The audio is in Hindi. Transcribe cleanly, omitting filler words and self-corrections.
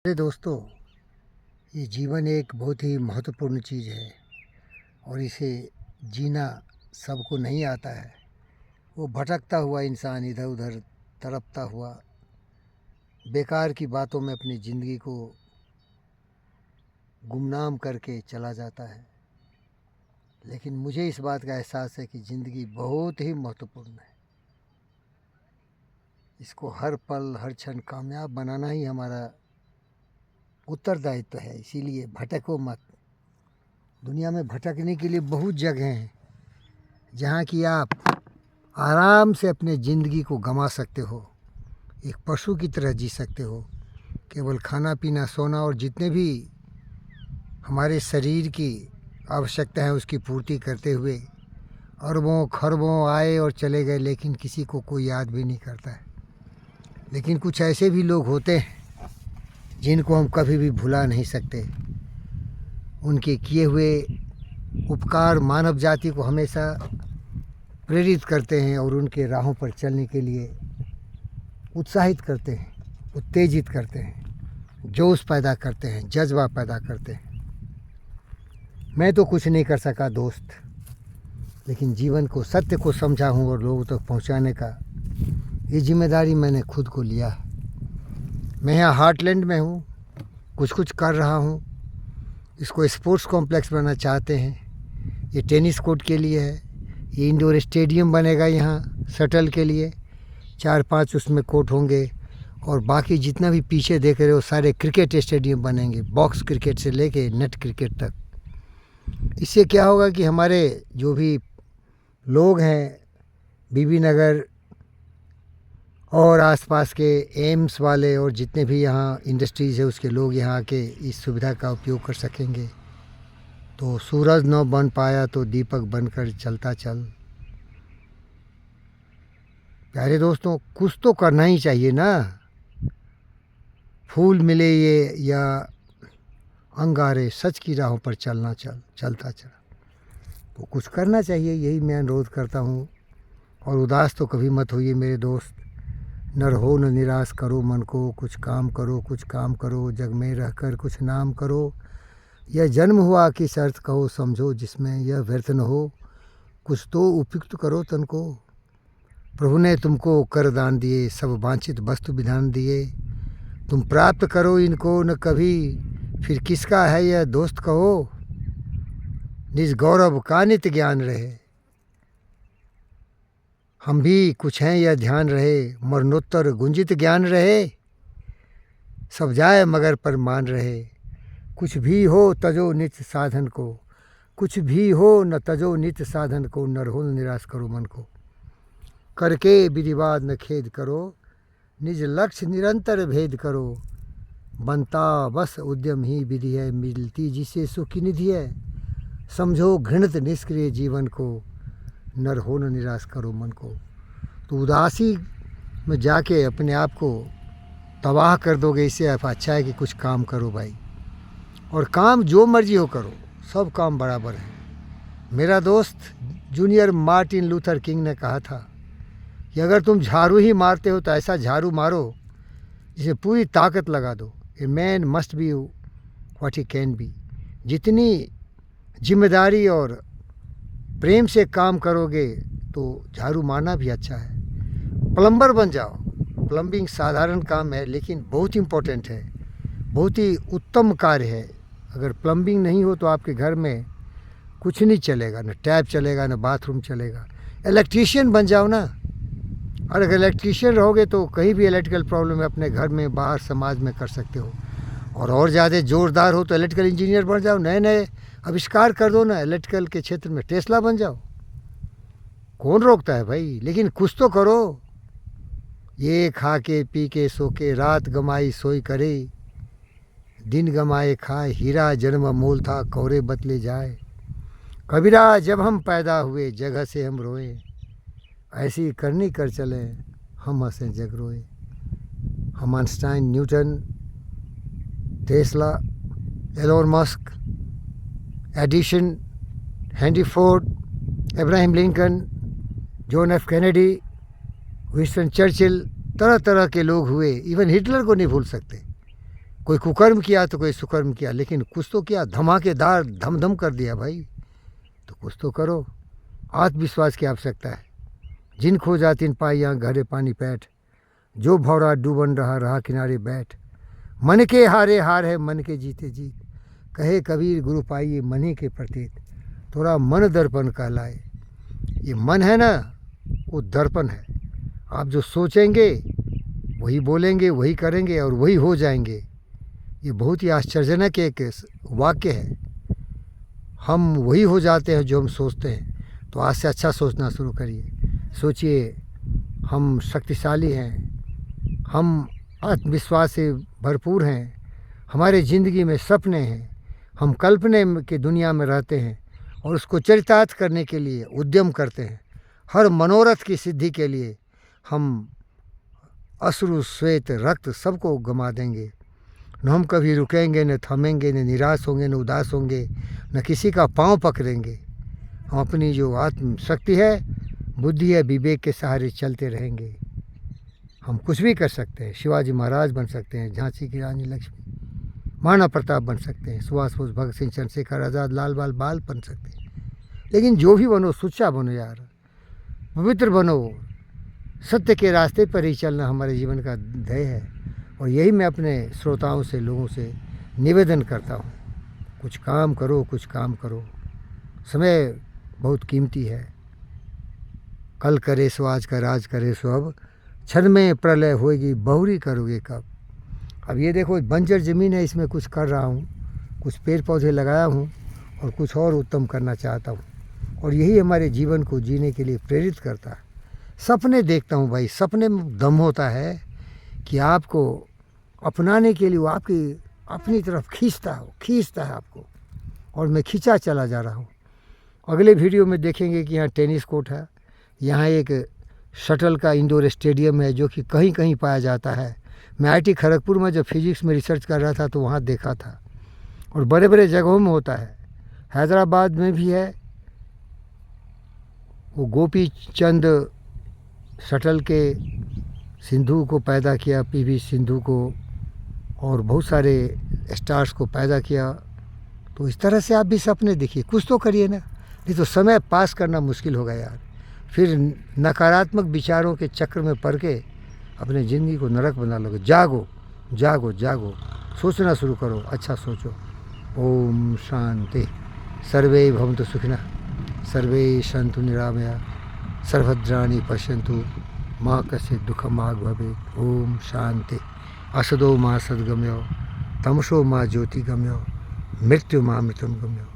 प्यारे दोस्तों, ये जीवन एक बहुत ही महत्वपूर्ण चीज़ है और इसे जीना सबको नहीं आता है। वो भटकता हुआ इंसान इधर उधर तड़पता हुआ बेकार की बातों में अपनी ज़िंदगी को गुमनाम करके चला जाता है। लेकिन मुझे इस बात का एहसास है कि ज़िंदगी बहुत ही महत्वपूर्ण है। इसको हर पल हर क्षण कामयाब बनाना ही हमारा उत्तरदायित्व है। इसीलिए भटको मत। दुनिया में भटकने के लिए बहुत जगह हैं जहाँ की आप आराम से अपने ज़िंदगी को गंवा सकते हो, एक पशु की तरह जी सकते हो। केवल खाना पीना सोना और जितने भी हमारे शरीर की आवश्यकता है उसकी पूर्ति करते हुए अरबों खरबों आए और चले गए, लेकिन किसी को कोई याद भी नहीं करता है। लेकिन कुछ ऐसे भी लोग होते हैं जिनको हम कभी भी भुला नहीं सकते। उनके किए हुए उपकार मानव जाति को हमेशा प्रेरित करते हैं और उनके राहों पर चलने के लिए उत्साहित करते हैं, उत्तेजित करते हैं, जोश पैदा करते हैं, जज्बा पैदा करते हैं। मैं तो कुछ नहीं कर सका दोस्त, लेकिन जीवन को सत्य को समझा हूँ और लोगों तक पहुँचाने का ये जिम्मेदारी मैंने खुद को लिया है। मैं यहाँ हार्टलैंड में हूँ, कुछ कर रहा हूँ। इसको स्पोर्ट्स कॉम्प्लेक्स बनाना चाहते हैं। ये टेनिस कोर्ट के लिए है, ये इंडोर स्टेडियम बनेगा यहाँ शटल के लिए, 4-5 उसमें कोर्ट होंगे और बाकी जितना भी पीछे देख रहे हो सारे क्रिकेट स्टेडियम बनेंगे, बॉक्स क्रिकेट से लेके नेट क्रिकेट तक। इससे क्या होगा कि हमारे जो भी लोग हैं बीबी नगर और आसपास के एम्स वाले और जितने भी यहाँ इंडस्ट्रीज़ है उसके लोग यहाँ आके इस सुविधा का उपयोग कर सकेंगे। तो सूरज न बन पाया तो दीपक बनकर चलता चल। प्यारे दोस्तों, कुछ तो करना ही चाहिए ना। फूल मिले ये या अंगारे, सच की राहों पर चलता चल। तो कुछ करना चाहिए, यही मैं अनुरोध करता हूँ। और उदास तो कभी मत होइए मेरे दोस्त। न रहो न निराश करो मन को, कुछ काम करो, जग में रहकर कुछ नाम करो। यह जन्म हुआ किस अर्थ कहो समझो, जिसमें यह व्यर्थ न हो, कुछ तो उपयुक्त करो तन को। प्रभु ने तुमको कर दान दिए, सब वांछित वस्तु विधान दिए। तुम प्राप्त करो इनको न कभी, फिर किसका है यह दोस्त कहो। निज गौरव का नित ज्ञान रहे, हम भी कुछ हैं यह ध्यान रहे। मरणोत्तर गुंजित ज्ञान रहे, सब जाए मगर पर मान रहे। कुछ भी हो तजो नित्य साधन को, कुछ भी हो न तजो नित्य साधन को। न रहो न निराश करो मन को, करके विधिवाद न खेद करो। निज लक्ष्य निरंतर भेद करो, बनता बस उद्यम ही विधि है। मिलती जिसे सुख की निधि है, समझो घृणित निष्क्रिय जीवन को। न रहो न निराश करो मन को। तो उदासी में जाके अपने आप को तबाह कर दोगे, इससे अच्छा है कि कुछ काम करो भाई। और काम जो मर्जी हो करो, सब काम बराबर है। मेरा दोस्त जूनियर मार्टिन लूथर किंग ने कहा था कि अगर तुम झाड़ू ही मारते हो तो ऐसा झाड़ू मारो जिसे पूरी ताकत लगा दो। A man must be what he can be. जितनी जिम्मेदारी और प्रेम से काम करोगे तो झाड़ू मारना भी अच्छा है। प्लम्बर बन जाओ। प्लम्बिंग साधारण काम है लेकिन बहुत इम्पोर्टेंट है, बहुत ही उत्तम कार्य है। अगर प्लम्बिंग नहीं हो तो आपके घर में कुछ नहीं चलेगा, न टैप चलेगा न बाथरूम चलेगा। इलेक्ट्रीशियन बन जाओ ना। और अगर इलेक्ट्रीशियन रहोगे तो कहीं भी इलेक्ट्रिकल प्रॉब्लम है अपने घर में बाहर समाज में कर सकते हो। और ज़्यादा ज़ोरदार हो तो इलेक्ट्रिकल इंजीनियर बन जाओ, नए नए आविष्कार कर दो ना। इलेक्ट्रिकल के क्षेत्र में टेस्ला बन जाओ, कौन रोकता है भाई। लेकिन कुछ तो करो। ये खा के पी के सो के, रात गमाई सोई करे, दिन गमाए खाए। हीरा जन्म अमोल था, कौरे बतले जाए। कबीरा जब हम पैदा हुए, जगह से हम रोए। ऐसी करनी कर चले, हम हंसे जग रोए। हम Einstein, Newton, Tesla, Elon Musk, Edison, Henry Ford, Abraham Lincoln, John F Kennedy, Winston Churchill, तरह तरह के लोग हुए। इवन हिटलर को नहीं भूल सकते। कोई कुकर्म किया तो कोई सुकर्म किया, लेकिन कुछ तो किया, धमाकेदार धम कर दिया भाई। तो कुछ तो करो। आत्मविश्वास की आवश्यकता है। जिन खो जाती इन पाइयाँ घरे पानी पैठ, जो भौरा डूबन रहा रहा किनारे बैठ। मन के हारे हार है मन के जीते जीत, कहे कबीर गुरु पाइये मन ही के प्रतीत। थोड़ा मन दर्पण कहलाए। ये मन है ना, वो दर्पण है। आप जो सोचेंगे वही बोलेंगे, वही करेंगे और वही हो जाएंगे। ये बहुत ही आश्चर्यजनक एक वाक्य है। हम वही हो जाते हैं जो हम सोचते हैं। तो आज से अच्छा सोचना शुरू करिए। सोचिए हम शक्तिशाली हैं, हम आत्मविश्वास से भरपूर हैं, हमारे ज़िंदगी में सपने हैं, हम कल्पने की दुनिया में रहते हैं और उसको चरितार्थ करने के लिए उद्यम करते हैं। हर मनोरथ की सिद्धि के लिए हम अश्रु श्वेत रक्त सबको गंवा देंगे। न हम कभी रुकेंगे, न थमेंगे, न निराश होंगे, न उदास होंगे, न किसी का पांव पकड़ेंगे। हम अपनी जो आत्म शक्ति है, बुद्धि है, विवेक के सहारे चलते रहेंगे। हम कुछ भी कर सकते हैं। शिवाजी महाराज बन सकते हैं, झांसी की रानी लक्ष्मी, महाराणा प्रताप बन सकते हैं, सुभाष बोस, भगत सिंह, चंद्रशेखर आज़ाद, लाल बाल बन सकते हैं। लेकिन जो भी बनो, सुच्चा बनो यार, पवित्र बनो। सत्य के रास्ते पर ही चलना हमारे जीवन का ध्येय है। और यही मैं अपने श्रोताओं से, लोगों से निवेदन करता हूँ। कुछ काम करो, कुछ काम करो। समय बहुत कीमती है। कल करे सो आज का, राज करे सो अब, क्षण में प्रलय होएगी, बहुरी करोगे कब। अब ये देखो बंजर ज़मीन है, इसमें कुछ कर रहा हूँ, कुछ पेड़ पौधे लगाया हूँ और कुछ और उत्तम करना चाहता हूँ। और यही हमारे जीवन को जीने के लिए प्रेरित करता है। सपने देखता हूँ भाई, सपने में दम होता है कि आपको अपनाने के लिए वो आपकी अपनी तरफ खींचता है आपको। और मैं खींचा चला जा रहा हूँ। अगले वीडियो में देखेंगे कि यहाँ टेनिस कोर्ट है, यहाँ एक शटल का इंडोर स्टेडियम है जो कि कहीं कहीं पाया जाता है। मैं IIT खड़गपुर में जब फिजिक्स में रिसर्च कर रहा था तो वहाँ देखा था। और बड़े बड़े जगहों में होता है, हैदराबाद में भी है। वो गोपी चंद शटल के सिंधु को पैदा किया, PV सिंधु को, और बहुत सारे स्टार्स को पैदा किया। तो इस तरह से आप भी सपने देखिए, कुछ तो करिए ना, नहीं तो समय पास करना मुश्किल होगा यार। फिर नकारात्मक विचारों के चक्र में पड़ के अपने ज़िंदगी को नरक बना लोगे। जागो जागो जागो, सोचना शुरू करो, अच्छा सोचो। ओम शांति। सर्वे भवन्तु सुखिनः, सर्वे सन्तु निरामया, सर्वभद्राणि पश्यन्तु, माँ कश्चित् दुःखं मा भवेत्। ओम शांति। असदो मा सद्गमयो, तमसो मा ज्योतिगमयो, मृत्यु मा मृतं गमयो।